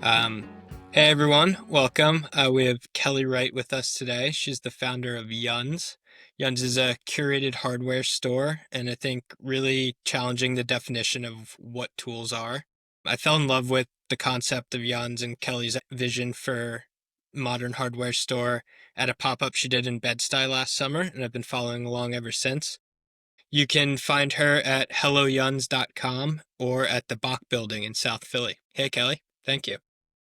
Um, hey everyone, welcome. We have Kelly Wright with us today. She's the founder of YUNS. YUNS is a curated hardware store, and I think really challenging the definition of what tools are. I fell in love with the concept of YUNS and Kelly's vision for modern hardware store at a pop-up she did in Bed-Stuy last summer, and I've been following along ever since. You can find her at helloyuns.com or at the Bach Building in South Philly. Hey Kelly, thank you.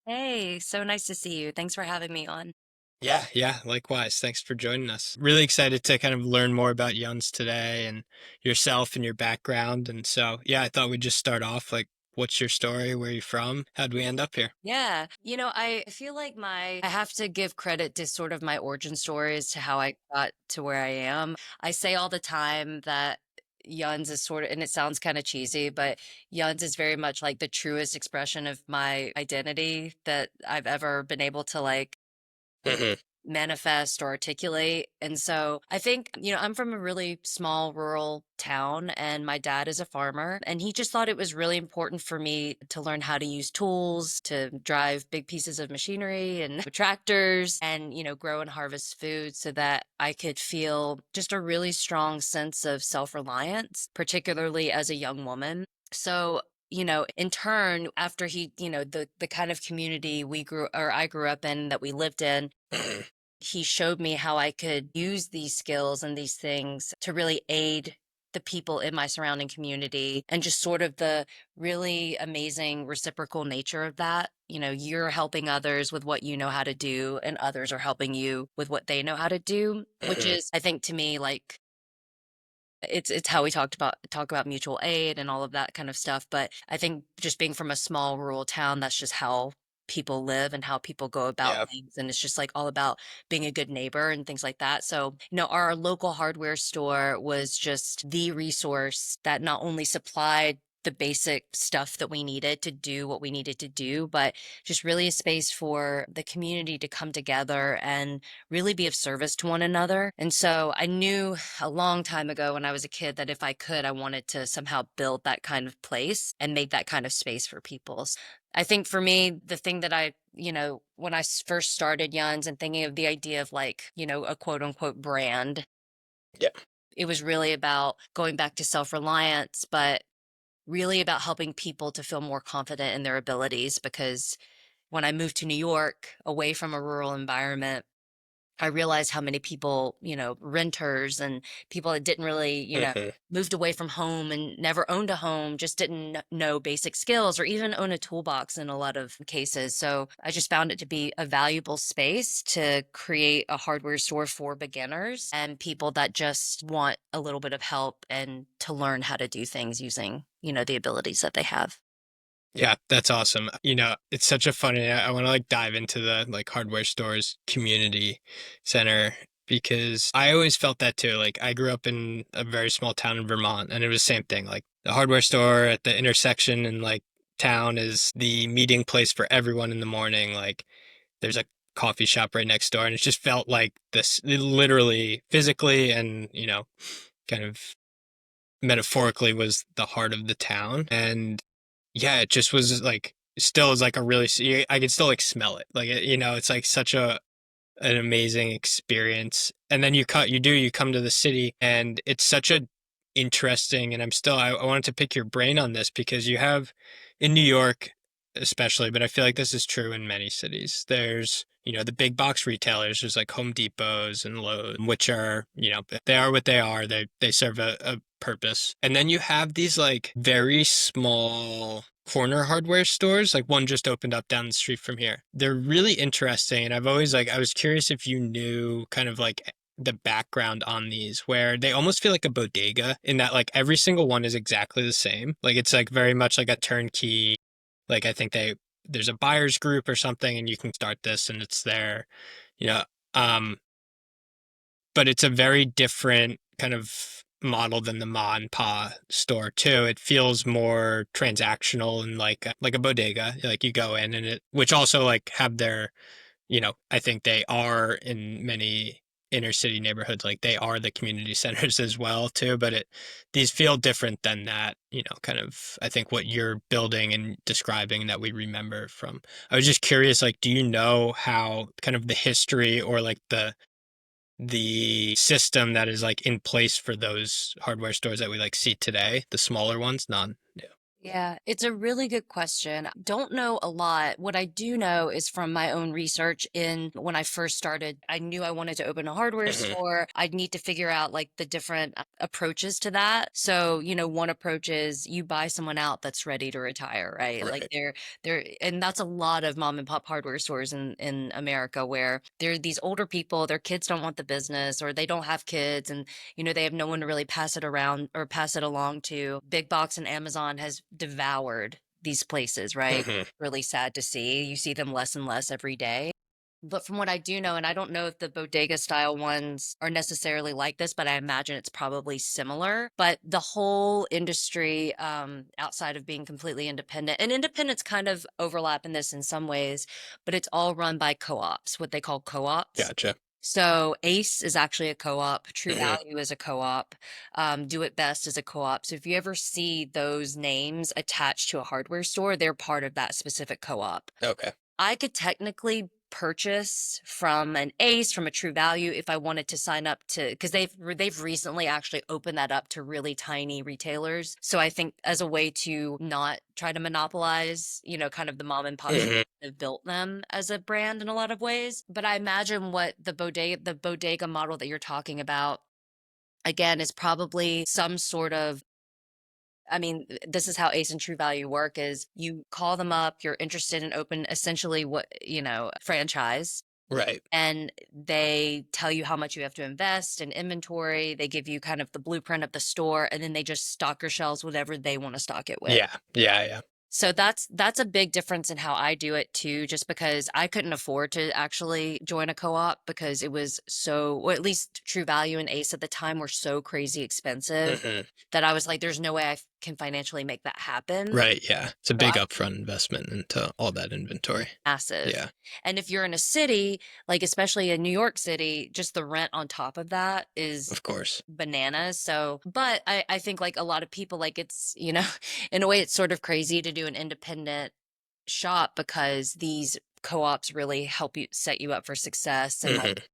Hey, so nice to see you. Thanks for having me on. Yeah, likewise. Thanks for joining us. Really excited to kind of learn more about Yuns today and yourself and your background. And so, yeah, I thought we'd just start off like, what's your story? Where are you from? How'd we end up here? Yeah, I feel like I have to give credit to sort of my origin story as to how I got to where I am. I say all the time that Yuns is sort of, and it sounds kind of cheesy, but Yuns is very much like the truest expression of my identity that I've ever been able to Hmm. manifest or articulate. And so I think, I'm from a really small rural town and my dad is a farmer and he just thought it was really important for me to learn how to use tools to drive big pieces of machinery and tractors and, grow and harvest food so that I could feel just a really strong sense of self-reliance, particularly as a young woman. So in turn, after the kind of community I grew up in that we lived in, he showed me how I could use these skills and these things to really aid the people in my surrounding community and just sort of the really amazing reciprocal nature of that. You're helping others with what you know how to do, and others are helping you with what they know how to do, which is, I think, to me, like it's how we talk about mutual aid and all of that kind of stuff. But I think just being from a small rural town, that's just how people live and how people go about Yeah. things. And it's just like all about being a good neighbor and things like that. So, our local hardware store was just the resource that not only supplied the basic stuff that we needed to do what we needed to do, but just really a space for the community to come together and really be of service to one another. And so I knew a long time ago when I was a kid that if I could, I wanted to somehow build that kind of place and make that kind of space for people. I think for me, the thing that when I first started Yuns and thinking of the idea of a quote unquote brand, Yeah. it was really about going back to self reliance, but really about helping people to feel more confident in their abilities. Because when I moved to New York, away from a rural environment, I realized how many people, renters and people that didn't really, Hmm. moved away from home and never owned a home, just didn't know basic skills or even own a toolbox in a lot of cases. So I just found it to be a valuable space to create a hardware store for beginners and people that just want a little bit of help and to learn how to do things using, the abilities that they have. Yeah, that's awesome. It's such a funny, I want to like dive into the like hardware stores community center because I always felt that too. Like I grew up in a very small town in Vermont and it was the same thing. Like the hardware store at the intersection and like town is the meeting place for everyone in the morning. Like there's a coffee shop right next door and it just felt like this literally physically and, kind of metaphorically was the heart of the town. And yeah, it just was like still is like a really I could still like smell it. Like it's like such an amazing experience. And then you come to the city and it's such a interesting and I wanted to pick your brain on this because you have in New York especially, but I feel like this is true in many cities. There's the big box retailers, there's like Home Depots and Lowe's, which are, they are what they are. They serve a purpose. And then you have these like very small corner hardware stores, like one just opened up down the street from here. They're really interesting. And I was curious if you knew kind of like the background on these, where they almost feel like a bodega in that like every single one is exactly the same. Like it's like very much like a turnkey, like I think there's a buyer's group or something and you can start this and it's there, you know, um, but it's a very different kind of model than the ma and pa store too. It feels more transactional and like a bodega. Like you go in and which also like have their, I think they are in many inner city neighborhoods, like they are the community centers as well too, but these feel different than that, kind of, I think what you're building and describing that we remember from. I was just curious, like, do you know how kind of the history or like the system that is like in place for those hardware stores that we like see today, the smaller ones, non. Yeah. Yeah, it's a really good question. Don't know a lot. What I do know is from my own research in when I first started, I knew I wanted to open a hardware Hmm. store. I'd need to figure out like the different approaches to that. So, one approach is you buy someone out that's ready to retire, right? Like Right. and that's a lot of mom and pop hardware stores in America where they're these older people, their kids don't want the business or they don't have kids and they have no one to really pass it around or pass it along to. Big Box and Amazon has devoured these places, right? Hmm. Really sad to see. You see them less and less every day. But from what I do know, and I don't know if the bodega style ones are necessarily like this, but I imagine it's probably similar. But the whole industry, outside of being completely independent, and independents kind of overlap in this in some ways, but it's all run by co ops, what they call co ops. Gotcha. So Ace is actually a co-op. True Hmm. Value is a co-op. Do It Best is a co-op. So if you ever see those names attached to a hardware store, they're part of that specific co-op. Okay. I could technically purchase from an Ace, from a True Value, if I wanted to sign up to, because they've recently actually opened that up to really tiny retailers. So I think as a way to not try to monopolize, kind of the mom and pop shops Hmm. that have built them as a brand in a lot of ways. But I imagine what the bodega model that you're talking about again is probably some sort of, I mean, this is how Ace and True Value work is you call them up, you're interested in open essentially what, franchise, Right. and they tell you how much you have to invest in inventory. They give you kind of the blueprint of the store, and then they just stock your shelves whatever they want to stock it with. Yeah. Yeah. Yeah. So that's a big difference in how I do it too, just because I couldn't afford to actually join a co-op because it was so, or at least True Value and Ace at the time were so crazy expensive Hmm. that I was like, there's no way can financially make that happen. Right. Yeah. It's a So big upfront investment into all that inventory. massive. Yeah. And if you're in a city, like especially in New York City, just the rent on top of that is Of course. bananas. So, but I think like a lot of people, like it's, in a way, it's sort of crazy to do an independent shop because these co-ops really help you set you up for success and like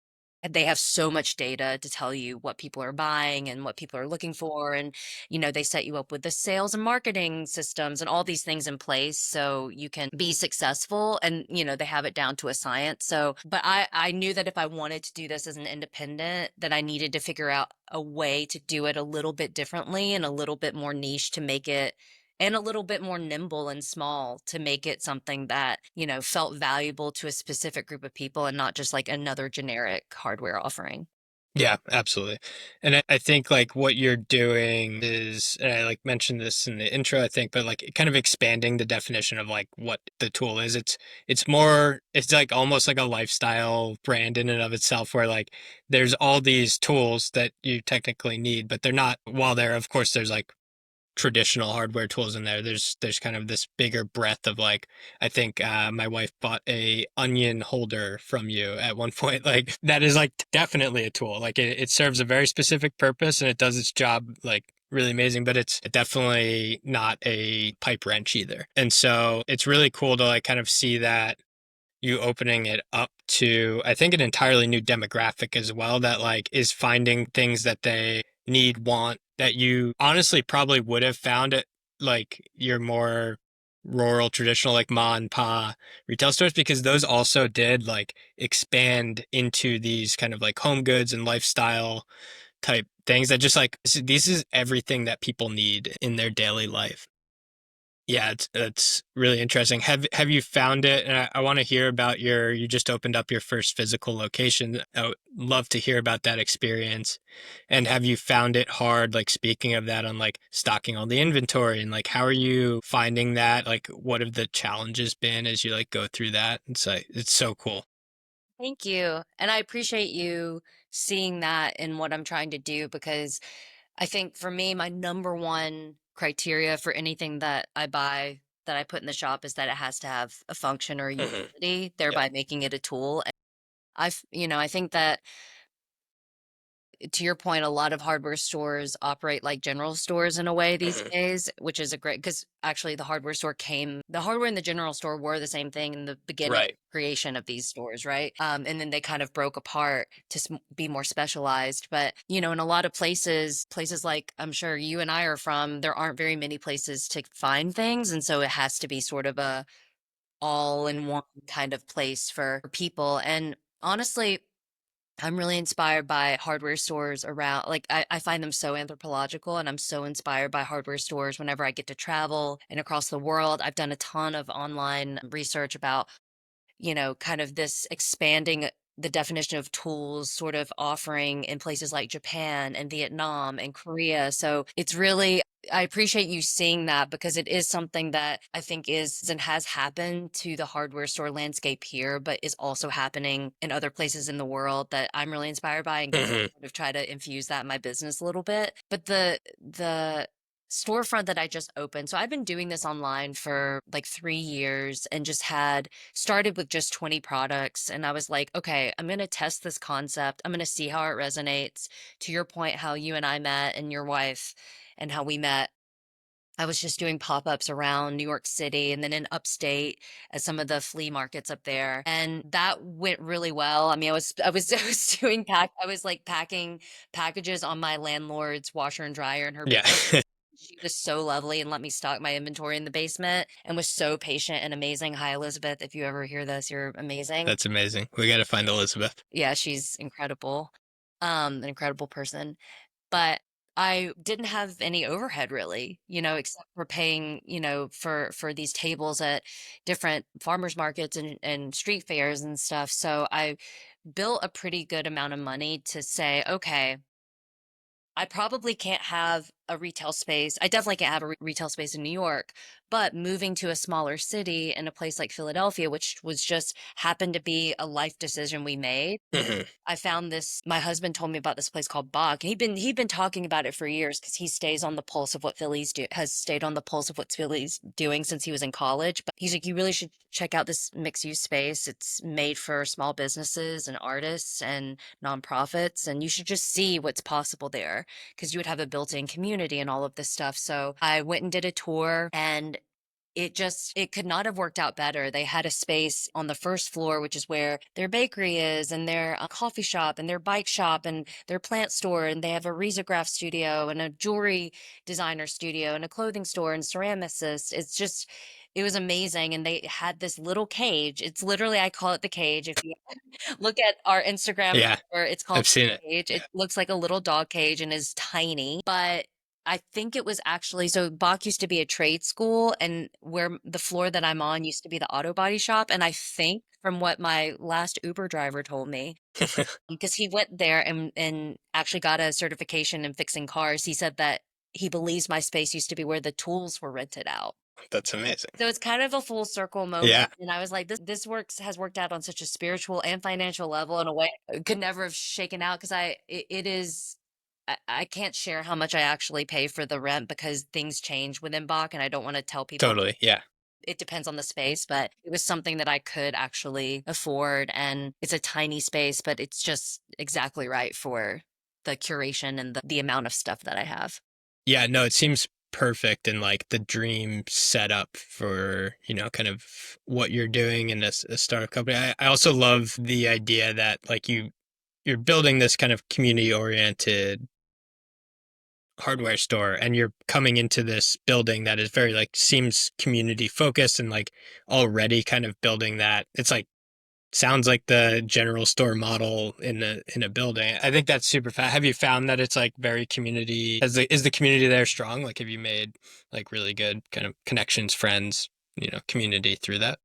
Hmm. they have so much data to tell you what people are buying and what people are looking for and they set you up with the sales and marketing systems and all these things in place so you can be successful and they have it down to a science. So but I knew that if I wanted to do this as an independent that I needed to figure out a way to do it a little bit differently and a little bit more niche to make it and a little bit more nimble and small to make it something that, felt valuable to a specific group of people and not just like another generic hardware offering. Yeah, absolutely. And I think like what you're doing is, and I like mentioned this in the intro, I think, but like kind of expanding the definition of like what the tool is. It's more, it's like almost like a lifestyle brand in and of itself, where like there's all these tools that you technically need, but they're not, while there, of course, there's like traditional hardware tools in there. There's kind of this bigger breadth of like, I think my wife bought a onion holder from you at one point. Like that is like definitely a tool. Like it serves a very specific purpose and it does its job like really amazing, but it's definitely not a pipe wrench either. And so it's really cool to like kind of see that you opening it up to, I think, an entirely new demographic as well that like is finding things that they need, want, that you honestly probably would have found at like your more rural, traditional, like ma and pa retail stores, because those also did like expand into these kind of like home goods and lifestyle type things that just like this is everything that people need in their daily life. Yeah, it's really interesting. Have you found it? And I want to hear about you just opened up your first physical location. I would love to hear about that experience. And have you found it hard, like speaking of that, on like stocking all the inventory and like how are you finding that? Like what have the challenges been as you like go through that? It's so cool. Thank you. And I appreciate you seeing that in what I'm trying to do because I think for me, my number one criteria for anything that I buy that I put in the shop is that it has to have a function or a Hmm. utility, Yep. thereby making it a tool. I think that to your point, a lot of hardware stores operate like general stores in a way these Mhm. days, which is a great because actually the hardware and the general store were the same thing in the beginning Right. creation of these stores, right? And then they kind of broke apart to be more specialized. But in a lot of places like I'm sure you and I are from, there aren't very many places to find things, and so it has to be sort of a all in one kind of place for people. And honestly, I'm really inspired by hardware stores around, like, I find them so anthropological, and I'm so inspired by hardware stores whenever I get to travel and across the world. I've done a ton of online research about kind of this expanding the definition of tools sort of offering in places like Japan and Vietnam and Korea. So it's really, I appreciate you seeing that because it is something that I think is and has happened to the hardware store landscape here, but is also happening in other places in the world that I'm really inspired by and Mhm. sort of try to infuse that in my business a little bit. But the storefront that I just opened. So I've been doing this online for like 3 years and just had started with just 20 products. And I was like, okay, I'm going to test this concept. I'm going to see how it resonates. To your point, how you and I met and your wife and how we met. I was just doing pop-ups around New York City and then in upstate at some of the flea markets up there. And that went really well. I mean, I was doing I was like packing packages on my landlord's washer and dryer in her Yeah. basement. She was so lovely and let me stock my inventory in the basement and was so patient and amazing. Hi, Elizabeth. If you ever hear this, you're amazing. That's amazing. We got to find Elizabeth. Yeah, she's incredible. An incredible person. But I didn't have any overhead really, except for paying, for these tables at different farmers markets and street fairs and stuff. So I built a pretty good amount of money to say, okay, I probably can't have a retail space. I definitely can't have a retail space in New York, but moving to a smaller city in a place like Philadelphia, which was just happened to be a life decision we made. Mhm. I found this. My husband told me about this place called Bach. He'd been talking about it for years because he stays on the pulse of what Philly's do has stayed on the pulse of what Philly's doing since he was in college. But he's like, you really should check out this mixed use space. It's made for small businesses and artists and nonprofits, and you should just see what's possible there because you would have a built-in community and all of this stuff. So I went and did a tour, and it could not have worked out better. They had a space on the first floor, which is where their bakery is and their coffee shop and their bike shop and their plant store. And they have a risograph studio and a jewelry designer studio and a clothing store and ceramicist. It was amazing. And they had this little cage. It's literally, I call it the cage. If you look at our Instagram, Yeah. or it's called I've seen it. the cage. It Yeah. looks like a little dog cage and is tiny, but I think it was actually so Bach used to be a trade school, and where the floor that I'm on used to be the auto body shop. And I think from what my last Uber driver told me, because he went there and actually got a certification in fixing cars, he said that he believes my space used to be where the tools were rented out. That's amazing. So it's kind of a full circle moment. Yeah. And I was like, this works has worked out on such a spiritual and financial level in a way I could never have shaken out because it is I can't share how much I actually pay for the rent because things change within Bach and I don't want to tell people Totally. Yeah. it depends on the space, but it was something that I could actually afford. And it's a tiny space, but it's just exactly right for the curation and the amount of stuff that I have. Yeah. No, it seems perfect and like the dream setup for, kind of what you're doing in a startup company. I also love the idea that like you're building this kind of community oriented hardware store and you're coming into this building that is very like seems community focused and like already kind of building that. It's like sounds like the general store model in a building. I think that's super fast. Have you found that it's like very community? Is the community there strong? Like, have you made like really good kind of connections, friends, community through that?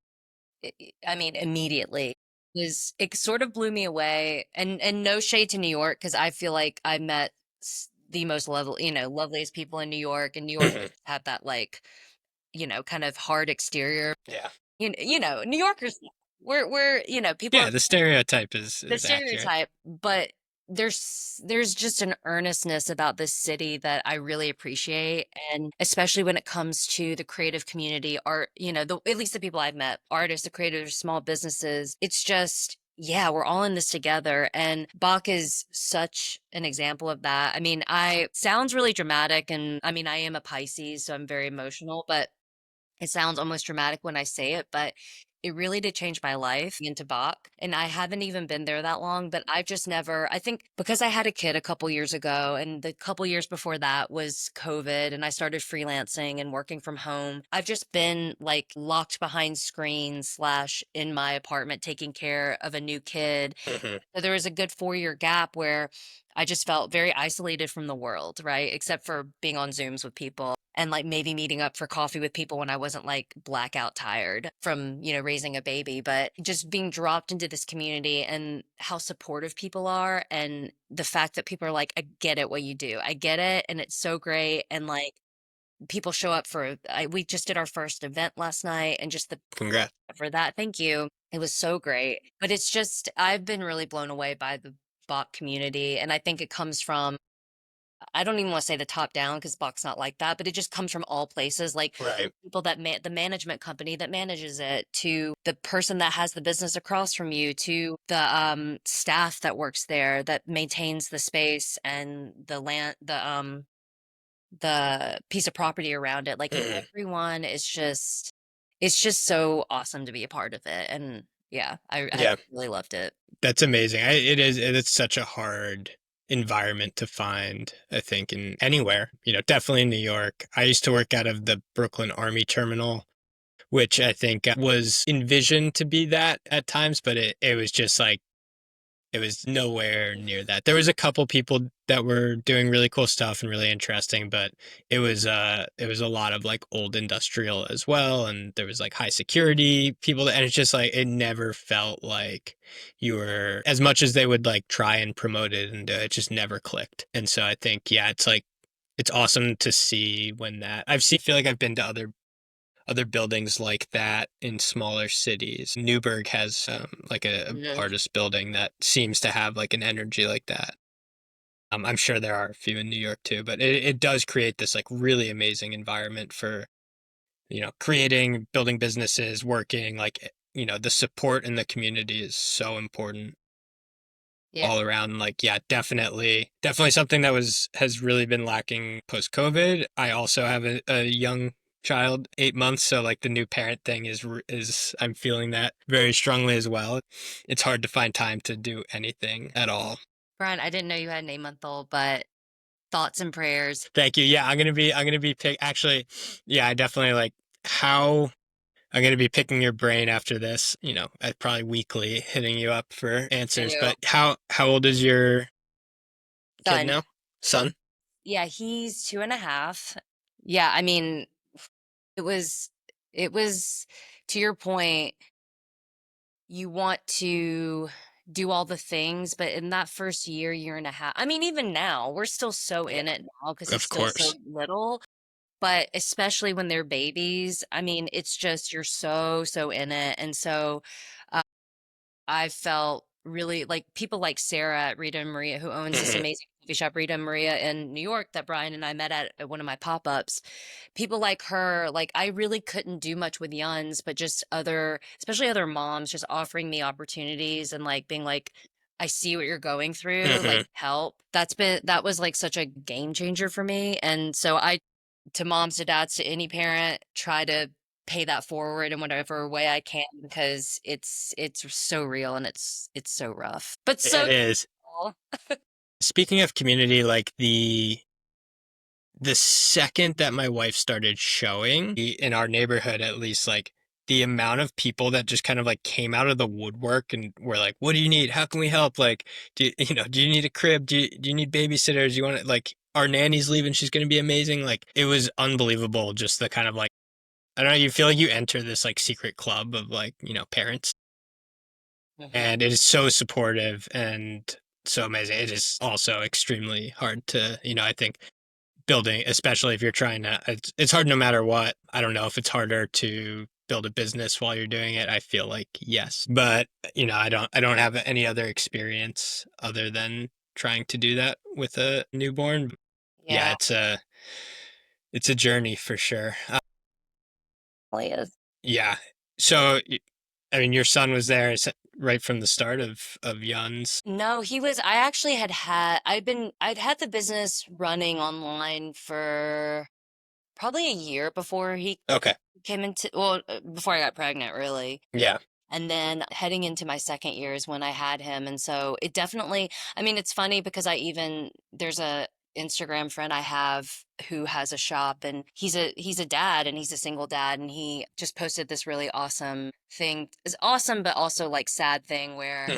I mean, immediately it sort of blew me away. And no shade to New York because I feel like I met the most loveliest people in New York, and New York Mhm. have that like kind of hard exterior. Yeah. New Yorkers, we're people are Yeah. The stereotype is the is accurate. stereotype, but there's just an earnestness about this city that I really appreciate, and especially when it comes to the creative community, art, at least the people I've met, artists, the creators, small businesses. It's just yeah, we're all in this together. And Bach is such an example of that. I mean, I sounds really dramatic. And I mean, I am a Pisces, so I'm very emotional, but it sounds almost dramatic when I say it, but it really did change my life into Bach. And I haven't even been there that long, but I've just never, I think because I had a kid a couple years ago, and the couple years before that was COVID, and I started freelancing and working from home. I've just been like locked behind screens slash in my apartment taking care of a new kid. Hmm. So there was a good 4-year gap where I just felt very isolated from the world, right? Except for being on Zooms with people and like maybe meeting up for coffee with people when I wasn't like blackout tired from, raising a baby, but just being dropped into this community and how supportive people are. And the fact that people are like, I get it, what you do. I get it. And it's so great. And like people show up we just did our first event last night and just the Congrats. for that. Thank you. It was so great. But it's just, I've been really blown away by the bot community. And I think it comes from, I don't even want to say the top down because Bach's not like that, but it just comes from all places, like Right. people that the management company that manages it, to the person that has the business across from you, to the staff that works there that maintains the space and the land, the piece of property around it. Like Mhm. everyone is just, it's just so awesome to be a part of it. And yeah, I Yeah, really loved it. that's amazing. It is, it's such a hard environment to find, I think, in anywhere, definitely in New York. I used to work out of the Brooklyn Army Terminal, which I think was envisioned to be that at times, but it was just like, it was nowhere near that. There was a couple people that were doing really cool stuff and really interesting, but it was a lot of like old industrial as well, and there was like high security people, and it's just like it never felt like you were, as much as they would like try and promote it, and it just never clicked. And so I think, yeah, it's like it's awesome to see when that feel like I've been to other buildings like that in smaller cities. Newburgh has like a Mhm. artist building that seems to have like an energy like that. I'm sure there are a few in New York too, but it does create this like really amazing environment for, creating, building businesses, working, like, the support in the community is so important Yeah. all around. Like, yeah, definitely something that has really been lacking post COVID. I also have a young child, 8 months, so like the new parent thing is I'm feeling that very strongly as well. It's hard to find time to do anything at all. Brian, I didn't know you had an 8-month old, but thoughts and prayers. Thank you. Yeah, I'm gonna be actually, yeah, I definitely like how I'm gonna be picking your brain after this, probably weekly hitting you up for answers. Too. But how old is your kid Done. now? Son? Yeah, he's 2.5. Yeah, I mean, it was it was to your point, you want to do all the things, but in that first year, year and a half, I mean, even now, we're still so Yeah, in it now because he's of still so course. little. But especially when they're babies, I mean, it's just you're so, so in it. And so I felt really like people like Sarah at Rita Maria, who owns this Hmm. amazing coffee shop, Rita Maria in New York, that Brian and I met at one of my pop-ups. People like her, like I really couldn't do much with Yuns, but just other, especially other moms, just offering me opportunities and like being like, I see what you're going through, like Hmm. help. That was like such a game changer for me. And so to moms, to dads, to any parent, try to pay that forward in whatever way I can because it's so real and it's so rough, but so It is. cool. Speaking of community, like the second that my wife started showing in our neighborhood, at least, like the amount of people that just kind of like came out of the woodwork and were like, what do you need? How can we help? Like, do you need a crib? Do you need babysitters? You want to, like, our nanny's leaving. She's going to be amazing. Like, it was unbelievable. Just the kind of like, I don't know, you feel like you enter this like secret club of like, parents, Mhm. and it is so supportive and so amazing. It is also extremely hard to, I think, building, especially if you're trying to, it's hard no matter what. I don't know if it's harder to build a business while you're doing it. I feel like yes, but I don't have any other experience other than trying to do that with a newborn. Yeah, Yeah, it's a journey for sure. really is. Yeah. So I mean, your son was there right from the start of Yuns. No, I actually I'd had the business running online for probably a year before he Okay. came into, well, before I got pregnant, really. Yeah. And then heading into my second year is when I had him. And so it definitely, I mean, it's funny because there's a Instagram friend I have who has a shop, and he's a dad, and he's a single dad, and he just posted this really awesome thing. It's awesome, but also like sad thing where,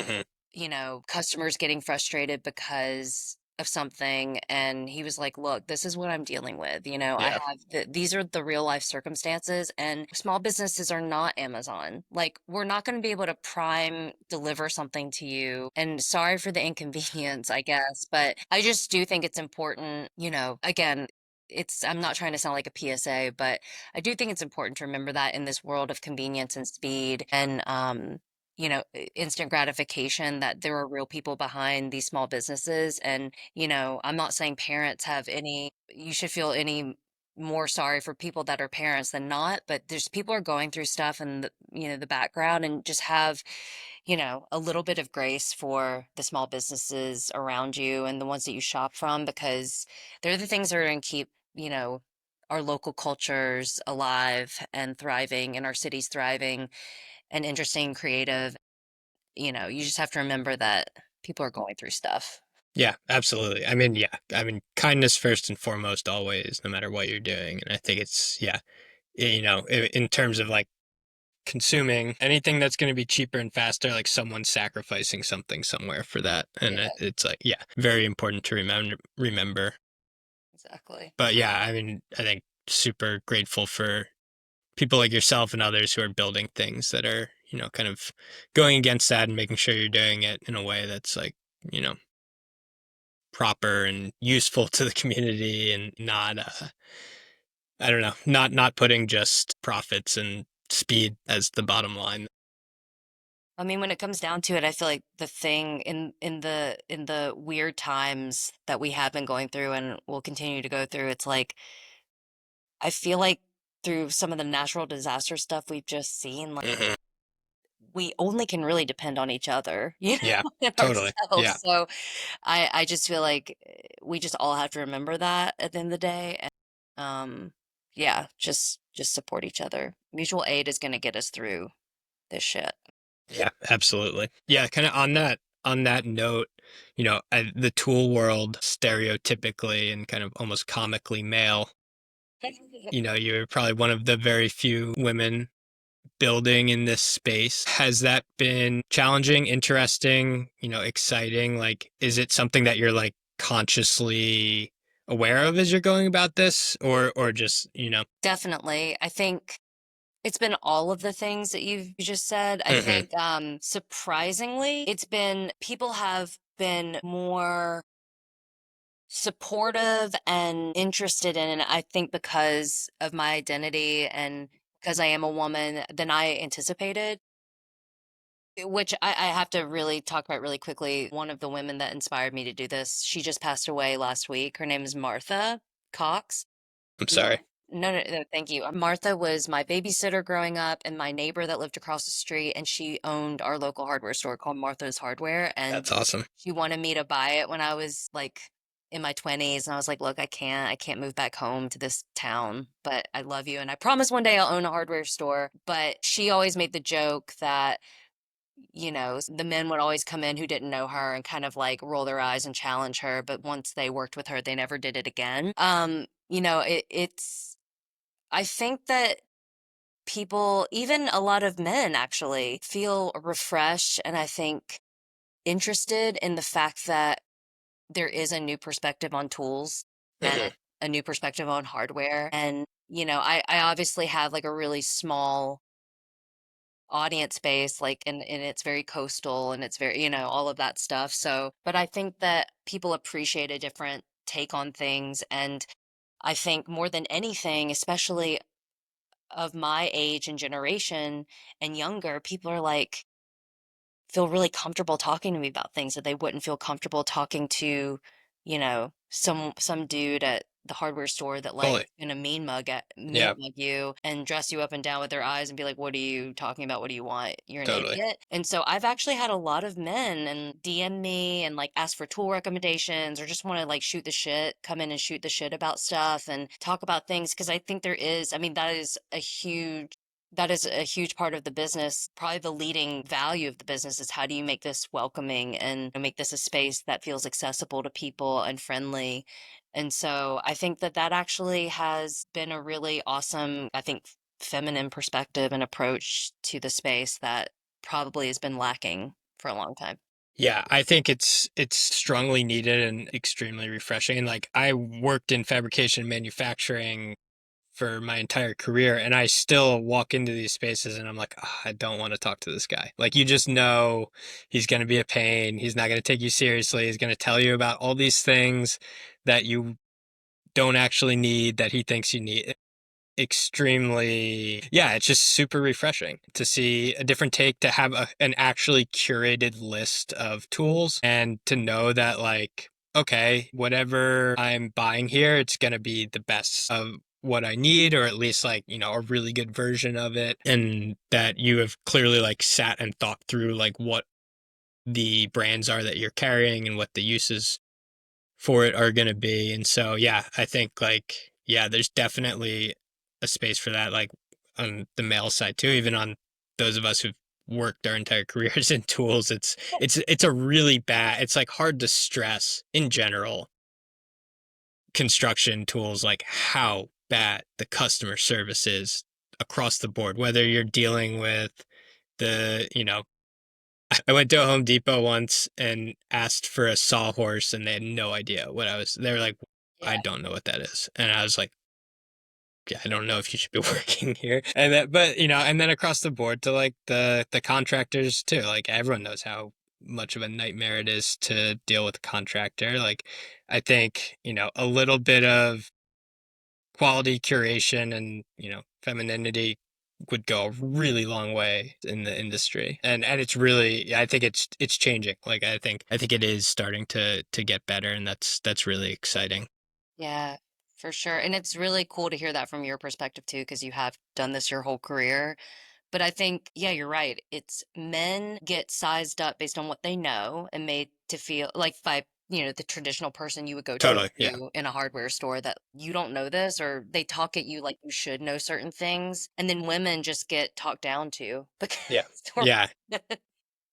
Hmm. customers getting frustrated because of something. And he was like, look, this is what I'm dealing with. I Yeah. have these are the real life circumstances, and small businesses are not Amazon. Like, we're not going to be able to prime deliver something to you. And sorry for the inconvenience, I guess, but I just do think it's important, again, I'm not trying to sound like a PSA, but I do think it's important to remember that in this world of convenience and speed and, instant gratification, that there are real people behind these small businesses. And, I'm not saying you should feel any more sorry for people that are parents than not, but there's people are going through stuff in the background, and just have, a little bit of grace for the small businesses around you and the ones that you shop from, because they're the things that are going to keep, our local cultures alive and thriving, and our cities thriving and interesting, creative. You just have to remember that people are going through stuff. Yeah, absolutely. I mean, yeah. I mean, kindness first and foremost, always, no matter what you're doing. And I think it's, yeah, in terms of like consuming anything that's going to be cheaper and faster, like someone's sacrificing something somewhere for that. And Yeah, it's like, yeah, very important to remember. exactly. But yeah, I mean, I think super grateful for people like yourself and others who are building things that are, kind of going against that and making sure you're doing it in a way that's like, you know, proper and useful to the community and not I don't know, not putting just profits and speed as the bottom line. I mean, when it comes down to it, I feel like the thing in the weird times that we have been going through and will continue to go through, it's like I feel like through some of the natural disaster stuff we've just seen, like, Hmm. we only can really depend on each other, Yeah, and totally. ourselves. Yeah. So I just feel like we just all have to remember that at the end of the day. And, yeah, just support each other. Mutual aid is going to get us through this shit. Yeah, absolutely. Yeah, kind of on that note, the tool world stereotypically and kind of almost comically male. You're probably one of the very few women building in this space. Has that been challenging, interesting, exciting? Like, is it something that you're like consciously aware of as you're going about this, or just, Definitely. I think it's been all of the things that you just said. I Mhm. think, surprisingly, people have been more supportive and interested in it, I think, because of my identity and because I am a woman, than I anticipated. Which I have to really talk about really quickly. One of the women that inspired me to do this, she just passed away last week. Her name is Martha Cox. I'm Yeah. sorry. No, no, no, thank you. Martha was my babysitter growing up and my neighbor that lived across the street, and she owned our local hardware store called Martha's Hardware. And That's awesome. she wanted me to buy it when I was like in my 20s. And I was like, look, I can't move back home to this town, but I love you. And I promise one day I'll own a hardware store. But she always made the joke that, the men would always come in who didn't know her and kind of like roll their eyes and challenge her. But once they worked with her, they never did it again. I think that people, even a lot of men actually, feel refreshed and, I think, interested in the fact that there is a new perspective on tools and Mhm. a new perspective on hardware. And, I obviously have like a really small audience base, like, and it's very coastal and it's very, all of that stuff. So, but I think that people appreciate a different take on things. And I think more than anything, especially of my age and generation and younger, people are like, feel really comfortable talking to me about things that they wouldn't feel comfortable talking to, some dude at the hardware store that like Fully. gonna mean Yeah, mug you and dress you up and down with their eyes and be like, "What are you talking about? What do you want? You're an totally. idiot." And so I've actually had a lot of men and DM me and like ask for tool recommendations or just want to like shoot the shit, come in and shoot the shit about stuff and talk about things because I think there is, I mean, that is a huge part of the business. Probably the leading value of the business is how do you make this welcoming and make this a space that feels accessible to people and friendly. And so I think that that actually has been a really awesome, I think, feminine perspective and approach to the space that probably has been lacking for a long time. Yeah, I think it's strongly needed and extremely refreshing. And like I worked in fabrication manufacturing for my entire career, and I still walk into these spaces and I'm like, "Ah, I don't want to talk to this guy." Like you just know he's going to be a pain. He's not going to take you seriously. He's going to tell you about all these things that you don't actually need that he thinks you need. Extremely, yeah, it's just super refreshing to see a different take, to have an actually curated list of tools, and to know that, like, okay, whatever I'm buying here, it's going to be the best of what I need, or at least like, a really good version of it. And that you have clearly like sat and thought through like what the brands are that you're carrying and what the uses for it are going to be. And so, yeah, I think like, yeah, there's definitely a space for that, like on the male side too, even on those of us who've worked our entire careers in tools. It's a really bad, it's like hard to stress in general construction tools, like how bad the customer service is across the board, whether you're dealing with the. I went to a Home Depot once and asked for a sawhorse, and they had no idea what I was. They were like, "I Yeah. don't know what that is," and I was like, "Yeah, I don't know if you should be working here." And that, but and then across the board to like the contractors too. Like everyone knows how much of a nightmare it is to deal with a contractor. Like I think a little bit of quality curation and femininity would go a really long way in the industry. And it's really, I think it's changing. Like I think it is starting to get better, and that's really exciting. Yeah, for sure. And it's really cool to hear that from your perspective too, because you have done this your whole career. But I think, yeah, you're right. It's men get sized up based on what they know and made to feel like by, the traditional person you would go talk Totally. Yeah. to in a hardware store that you don't know this, or they talk at you like you should know certain things. And then women just get talked down to because Yeah. we're- Yeah.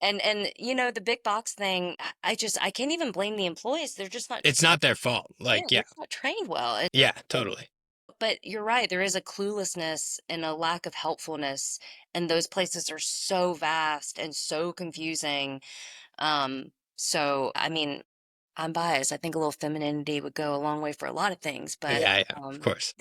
and the big box thing, I can't even blame the employees. They're just not, It's not their fault. yeah, Like, they're yeah. just not trained well. Yeah, totally. But you're right, there is a cluelessness and a lack of helpfulness, and those places are so vast and so confusing. So I mean, I'm biased. I think a little femininity would go a long way for a lot of things, but Yeah, yeah, of course.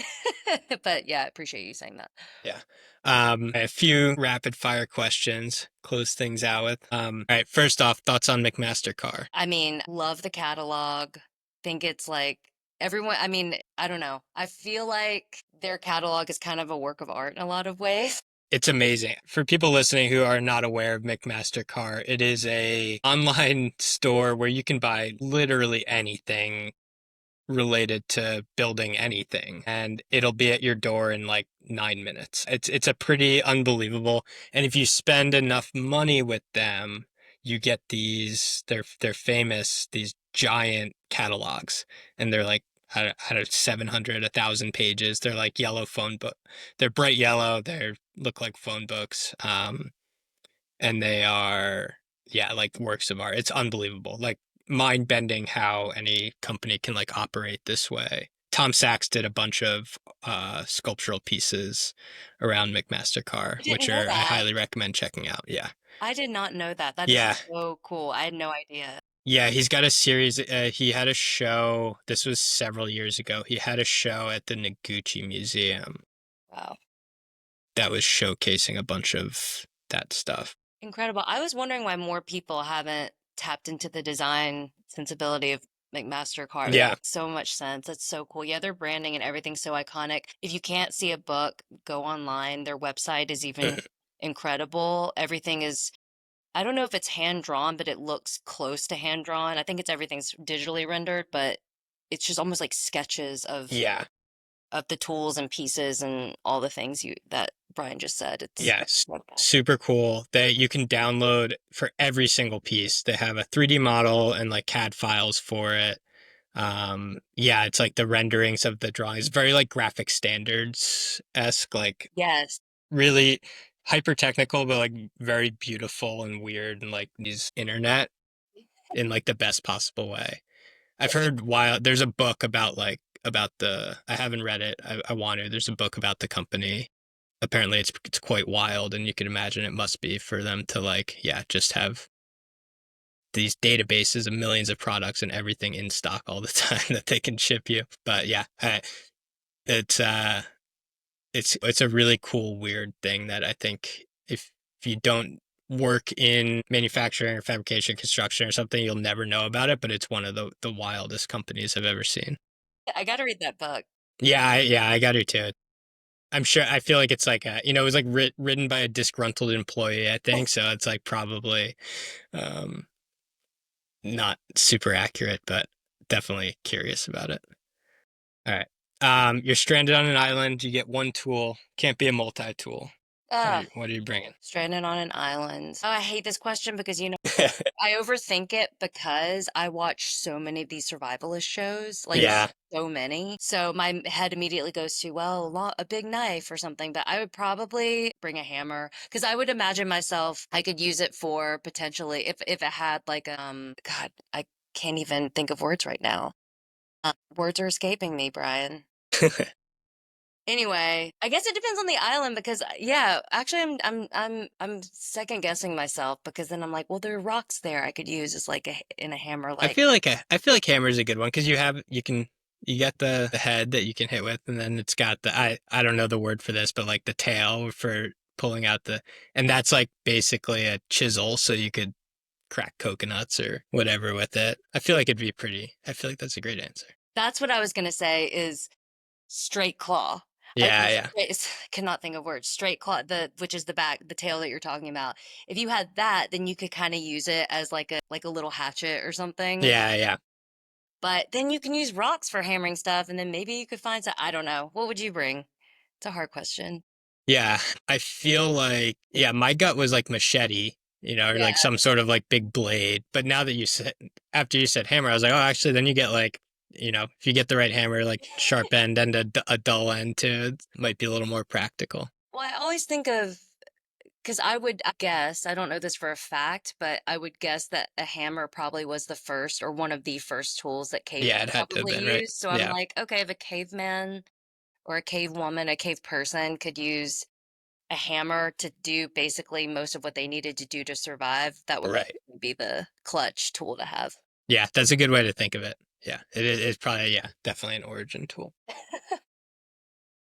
but yeah, I appreciate you saying that. Yeah. A few rapid fire questions, close things out with. All right, first off, thoughts on McMaster car. I mean, love the catalog. Think it's like everyone, I mean, I don't know. I feel like their catalog is kind of a work of art in a lot of ways. It's amazing. For people listening who are not aware of McMaster Car, it is a online store where you can buy literally anything related to building anything, and it'll be at your door in like 9 minutes. It's a pretty unbelievable. And if you spend enough money with them, you get they're famous, these giant catalogs, and they're like I don't know, 700, 1,000 pages. They're like yellow phone book. They're bright yellow. They look like phone books. And they are, yeah, like works of art. It's unbelievable. Like mind bending how any company can like operate this way. Tom Sachs did a bunch of sculptural pieces around McMaster Car, I didn't which know are I that. highly recommend checking out. Yeah. I did not know that. That is Yeah. so cool. I had no idea. Yeah, he's got a series. He had a show. This was several years ago. He had a show at the Noguchi Museum Wow. that was showcasing a bunch of that stuff. Incredible. I was wondering why more people haven't tapped into the design sensibility of McMaster-Carr. That Yeah. makes so much sense. That's so cool. Yeah, their branding and everything's so iconic. If you can't see a book, go online. Their website is even incredible. Everything is, I don't know if it's hand drawn, but it looks close to hand drawn. I think it's everything's digitally rendered, but it's just almost like sketches Yeah. of the tools and pieces and all the things you that Brian just said. Yes. Wonderful. Super cool that you can download for every single piece. They have a 3D model and like CAD files for it. Yeah, it's like the renderings of the drawings, very like graphic standards esque, like Yes. really hyper technical, but like very beautiful and weird and like these internet in like the best possible way. I've heard wild. There's a book about like about the. I haven't read it. I want to. There's a book about the company. Apparently, it's quite wild, and you can imagine it must be for them to like yeah just have these databases of millions of products and everything in stock all the time that they can ship you. But yeah, it's it's a really cool weird thing that I think if you don't work in manufacturing or fabrication construction or something you'll never know about it, but it's one of the wildest companies I've ever seen. I gotta read that book. Yeah, I got it too. I'm sure I feel like it's like a it was like written by a disgruntled employee, I think, so it's like probably um not super accurate, but definitely curious about it. All right. You're stranded on an island. You get one tool. Can't be a multi-tool. Ah, What are you bringing? stranded on an island. Oh, I hate this question because I overthink it because I watch so many of these survivalist shows, like Yeah. so many. So my head immediately goes to, well, a big knife or something, but I would probably bring a hammer because I would imagine myself, I could use it for potentially if it had like, God, I can't even think of words right now. Words are escaping me, Brian. Anyway, I guess it depends on the island because yeah, actually I'm second guessing myself because then I'm like, well, there are rocks there I could use as like in a hammer like I feel like hammer is a good one because you get the head that you can hit with, and then it's got the I don't know the word for this, but like the tail for pulling out the and that's like basically a chisel, so you could crack coconuts or whatever with it. I feel like it'd be pretty. I feel like that's a great answer. that's what I was gonna say is straight claw. I Yeah, yeah, cannot think of words. Straight claw, which is the back, the tail that you're talking about. If you had that, then you could kind of use it as like a little hatchet or something. yeah, yeah. But then you can use rocks for hammering stuff, and then maybe you could find some. I don't know. What would you bring? It's a hard question. Yeah, I feel like yeah, my gut was like machete, or Yeah. like some sort of like big blade. But now that you said after you said hammer, I was like, oh, actually, then you get like, if you get the right hammer, like sharp end and a dull end too, it might be a little more practical. Well, I always think of because I would guess, I don't know this for a fact, but I would guess that a hammer probably was the first or one of the first tools that cavemen Yeah, it had to have probably been right. used. So I'm Yeah, like, okay, if a caveman or a cave woman, a cave person could use a hammer to do basically most of what they needed to do to survive, that would right. be the clutch tool to have. Yeah, that's a good way to think of it. Yeah, it's probably yeah, definitely an origin tool.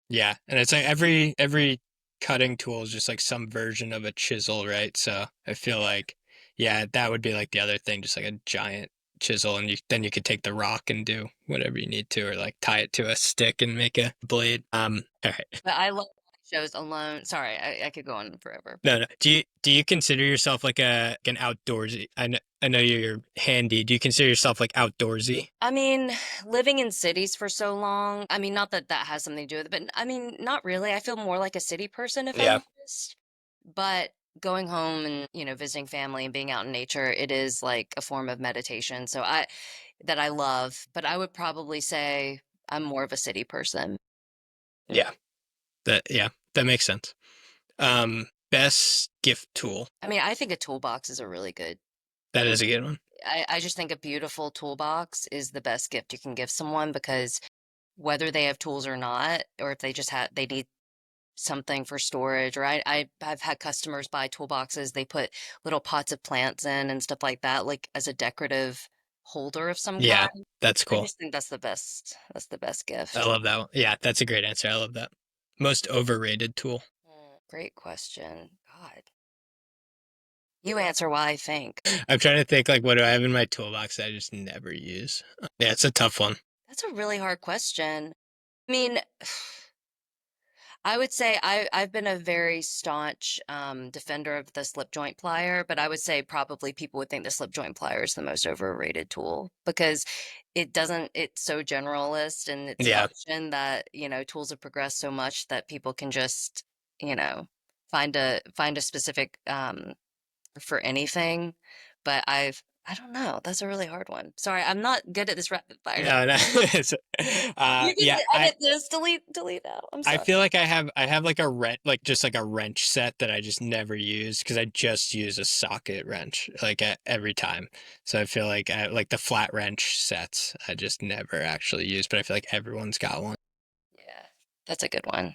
Yeah, and it's like every cutting tool is just like some version of a chisel, right? So I feel like, yeah, that would be like the other thing, just like a giant chisel, and then you could take the rock and do whatever you need to, or like tie it to a stick and make a blade. All right. But I love shows alone. Sorry, I could go on forever. No, no. Do you consider yourself like an outdoorsy? I know you're handy. Do you consider yourself like outdoorsy? I mean, living in cities for so long, I mean, not that that has something to do with it, but I mean, not really. I feel more like a city person if I'm Yeah, honest. But going home and, visiting family and being out in nature, it is like a form of meditation. So that I love, but I would probably say I'm more of a city person. yeah. That makes sense. Best gift tool. I mean, I think a toolbox is a really good, That is a good one. I just think a beautiful toolbox is the best gift you can give someone because whether they have tools or not, or if they just they need something for storage, or I've had customers buy toolboxes, they put little pots of plants in and stuff like that, like as a decorative holder of some Yeah, kind. that's I cool. just think that's the best I gift. love that one. Yeah, that's a great answer. I love that. Most overrated tool. Great question. God. You answer while I think. I'm trying to think like what do I have in my toolbox that I just never use. Yeah, it's a tough one. That's a really hard question. I mean, I would say I've been a very staunch defender of the slip joint plier, but I would say probably people would think the slip joint plier is the most overrated tool because it's so generalist in its Yeah. function that, tools have progressed so much that people can just, you know, find a specific for anything. But I don't know. That's a really hard one. Sorry, I'm not good at this rapid fire. No, no. You Yeah, can edit this, delete out. I'm I sorry. feel like I have like a wrench, like just like a wrench set that I just never use because I just use a socket wrench like every time. So I feel like like the flat wrench sets I just never actually use, but I feel like everyone's got one. Yeah, that's a good one.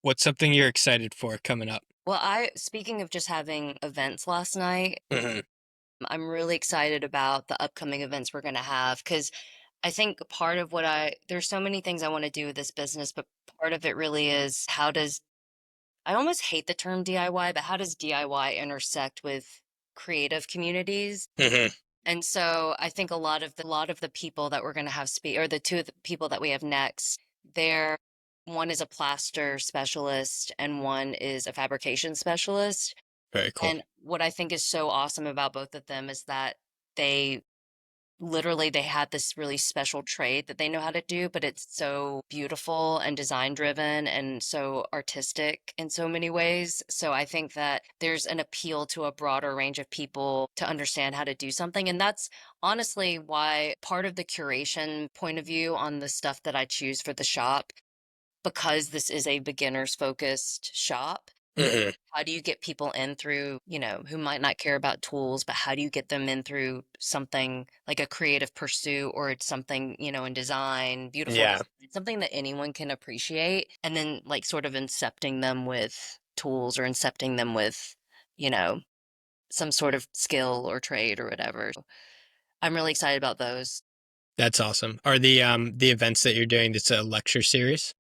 What's something you're excited for coming up? Well, speaking of just having events last night, Hmm. I'm really excited about the upcoming events we're going to have because I think part of there's so many things I want to do with this business, but part of it really is I almost hate the term DIY, but how does DIY intersect with creative communities? Hmm. And so I think a lot of the people that we're going to have speak, or the two of the people that we have next, they're one is a plaster specialist and one is a fabrication specialist. Very cool. And what I think is so awesome about both of them is that they they have this really special trade that they know how to do, but it's so beautiful and design driven and so artistic in so many ways. So I think that there's an appeal to a broader range of people to understand how to do something. And that's honestly why part of the curation point of view on the stuff that I choose for the shop, because this is a beginners focused shop. Hmm. How do you get people in through, who might not care about tools, but how do you get them in through something like a creative pursuit or it's something, in design, beautiful Yeah, design, something that anyone can appreciate, and then like sort of incepting them with tools or incepting them with, you know, some sort of skill or trade or whatever. I'm really excited about those. that's awesome. Are the events that you're doing, it's a lecture series?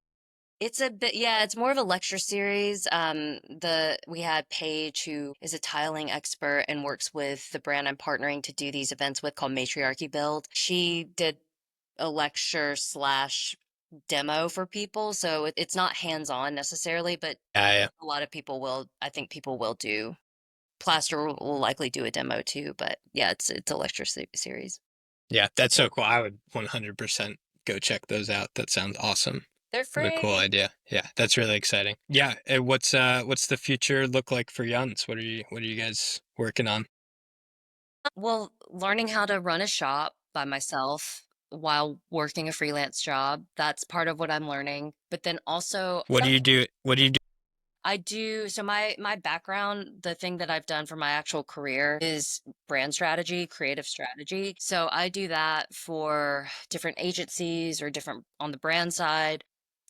It's a bit, yeah, it's more of a lecture series. We had Paige, who is a tiling expert and works with the brand I'm partnering to do these events with called Matriarchy Build. She did a lecture slash demo for people, so it's not hands-on necessarily, but Yeah, yeah. a lot of people will. I think people will do. Plaster will likely do a demo too, but yeah, it's a lecture series. Yeah, that's so cool. I would 100% go check those out. That sounds awesome. They're What a cool free. idea. Yeah, that's really exciting. Yeah, and what's the future look like for Yuns? What are you guys working on? Well, learning how to run a shop by myself while working a freelance job, that's part of what I'm learning. But then also What do you do? What do you do? so my background, the thing that I've done for my actual career is brand strategy, creative strategy. So I do that for different agencies or different on the brand side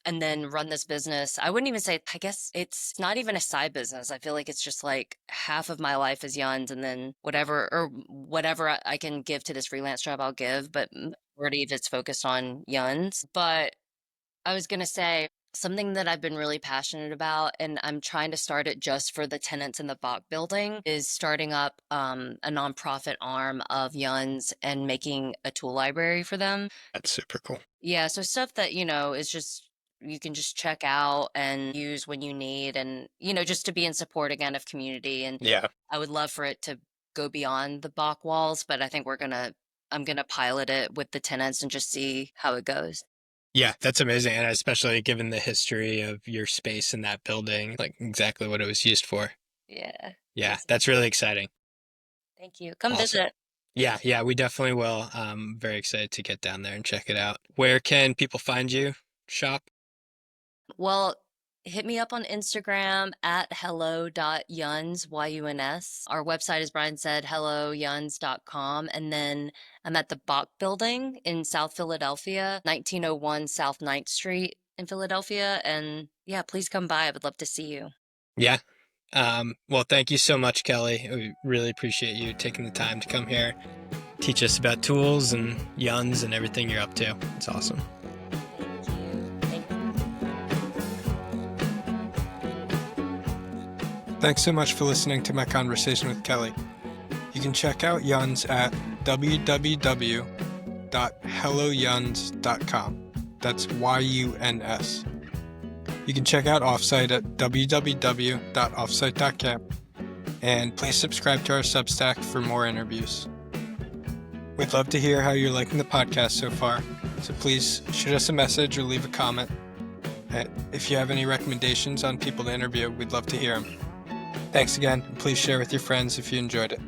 and then run this business. I wouldn't even say, I guess it's not even a side business. I feel like it's just like half of my life is Yuns and then whatever I can give to this freelance job, I'll give, but majority of it's focused on Yuns. But I was going to say something that I've been really passionate about, and I'm trying to start it just for the tenants in the Bach building, is starting up a nonprofit arm of Yuns and making a tool library for them. That's super cool. Yeah, so stuff that, is just you can just check out and use when you need and, just to be in support again of community. And Yeah. I would love for it to go beyond the Bach walls, but I think I'm gonna pilot it with the tenants and just see how it goes. Yeah, that's amazing. And especially given the history of your space in that building, like exactly what it was used for. Yeah. Yeah, that's really exciting. Thank you. Come Awesome. visit. Yeah, yeah, we definitely will. Very excited to get down there and check it out. Where can people find you? Shop? Well, hit me up on Instagram at hello.yuns, Y-U-N-S. Our website, as Brian said, helloyuns.com. And then I'm at the Bach Building in South Philadelphia, 1901 South Ninth Street in Philadelphia. And yeah, please come by. I would love to see you. Yeah. Well, thank you so much, Kelly. We really appreciate you taking the time to come here, teach us about tools and yuns and everything you're up to. It's awesome. Thank you. Thank you. Thanks so much for listening to my conversation with Kelly. You can check out Yuns at www.helloyuns.com. That's YUNS. You can check out Offsite at www.offsite.camp, and please subscribe to our Substack for more interviews. We'd love to hear how you're liking the podcast so far, so please shoot us a message or leave a comment. If you have any recommendations on people to interview, we'd love to hear them. Thanks again, and please share with your friends if you enjoyed it.